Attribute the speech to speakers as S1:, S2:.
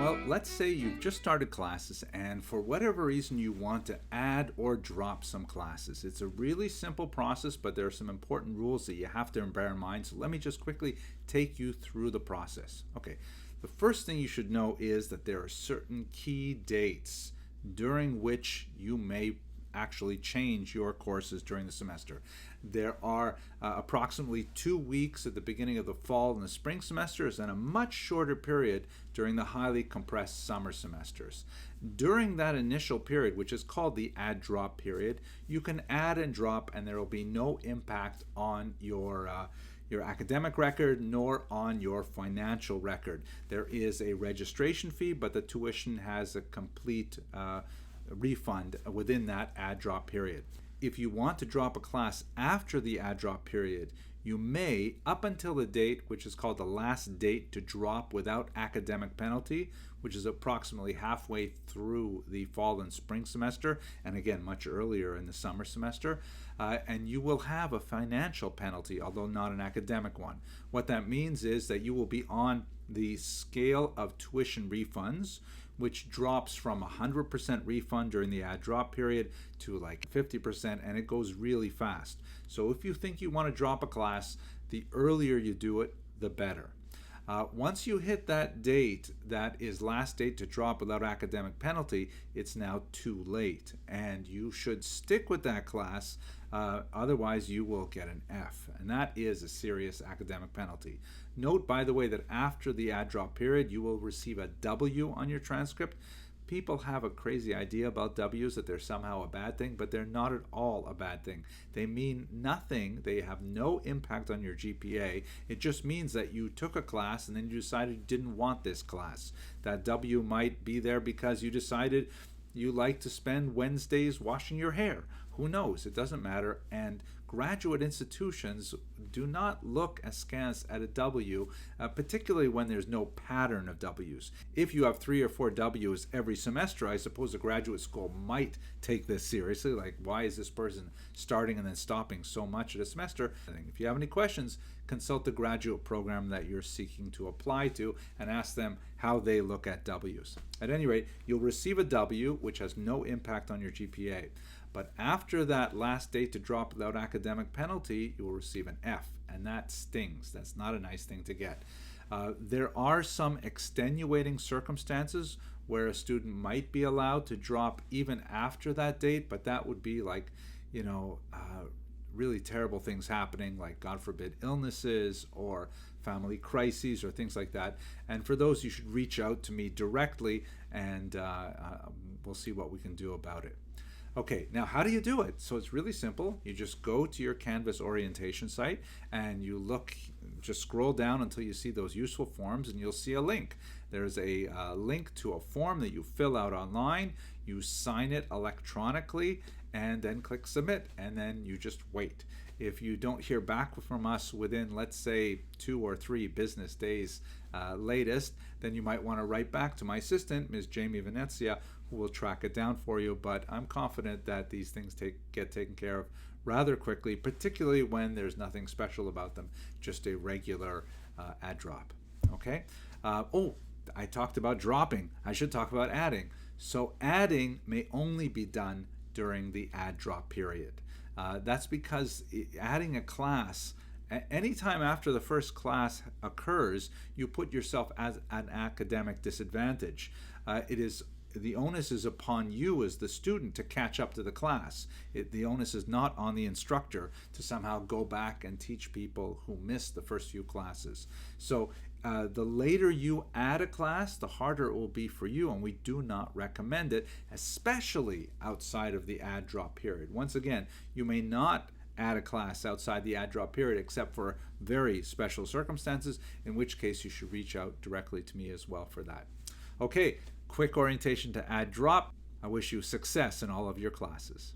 S1: Well, let's say you've just started classes and for whatever reason you want to add or drop some classes. It's a really simple process, but there are some important rules that you have to bear in mind. So let me just quickly take you through the process. Okay, the first thing you should know is that there are certain key dates during which you may actually change your courses during the semester. There are approximately 2 weeks at the beginning of the fall and the spring semesters, and a much shorter period during the highly compressed summer semesters. During that initial period, which is called the add drop period, you can add and drop and there will be no impact on your academic record nor on your financial record. There is a registration fee, but the tuition has a complete refund within that add drop period. If you want to drop a class after the add drop period, you may, up until the date which is called the last date to drop without academic penalty, which is approximately halfway through the fall and spring semester, and again much earlier in the summer semester, and you will have a financial penalty, although not an academic one. What that means is that you will be on the scale of tuition refunds, which drops from 100% refund during the add drop period to like 50%, and it goes really fast. So if you think you want to drop a class, the earlier you do it, the better. Once you hit that date, that is last date to drop without academic penalty, it's now too late, and you should stick with that class. Otherwise, you will get an F, and that is a serious academic penalty. Note, by the way, that after the add drop period, you will receive a W on your transcript. People have a crazy idea about W's, that they're somehow a bad thing, but they're not at all a bad thing. They mean nothing. They have no impact on your GPA. It just means that you took a class and then you decided you didn't want this class. That W might be there because you decided you like to spend Wednesdays washing your hair. Who knows? It doesn't matter. And graduate institutions do not look askance at a W, particularly when there's no pattern of W's. If you have 3 or 4 W's every semester, I suppose a graduate school might take this seriously. Like, why is this person starting and then stopping so much at a semester? If you have any questions, consult the graduate program that you're seeking to apply to and ask them how they look at W's. At any rate, you'll receive a W, which has no impact on your GPA. But after that last date to drop without academic penalty, you will receive an F, and that stings. That's not a nice thing to get. There are some extenuating circumstances where a student might be allowed to drop even after that date, but that would be like, really terrible things happening, like God forbid illnesses or family crises or things like that. And for those, you should reach out to me directly, and we'll see what we can do about it. Okay, now how do you do it? So it's really simple. You just go to your Canvas orientation site and you look, just scroll down until you see those useful forms, and you'll see a link. There's a link to a form that you fill out online. You sign it electronically and then click submit, and then you just wait. If you don't hear back from us within, let's say, 2 or 3 business days latest, then you might want to write back to my assistant, Ms. Jamie Venezia, who will track it down for you. But I'm confident that these things get taken care of rather quickly, particularly when there's nothing special about them, just a regular add drop. Okay? I talked about dropping. I should talk about adding. So adding may only be done during the add drop period. That's because adding a class, anytime after the first class occurs, you put yourself at an academic disadvantage. The onus is upon you as the student to catch up to the class. The onus is not on the instructor to somehow go back and teach people who missed the first few classes. So the later you add a class, the harder it will be for you, and we do not recommend it, especially outside of the add drop period. Once again, you may not add a class outside the add drop period except for very special circumstances, in which case you should reach out directly to me as well for that. Okay, quick orientation to add drop. I wish you success in all of your classes.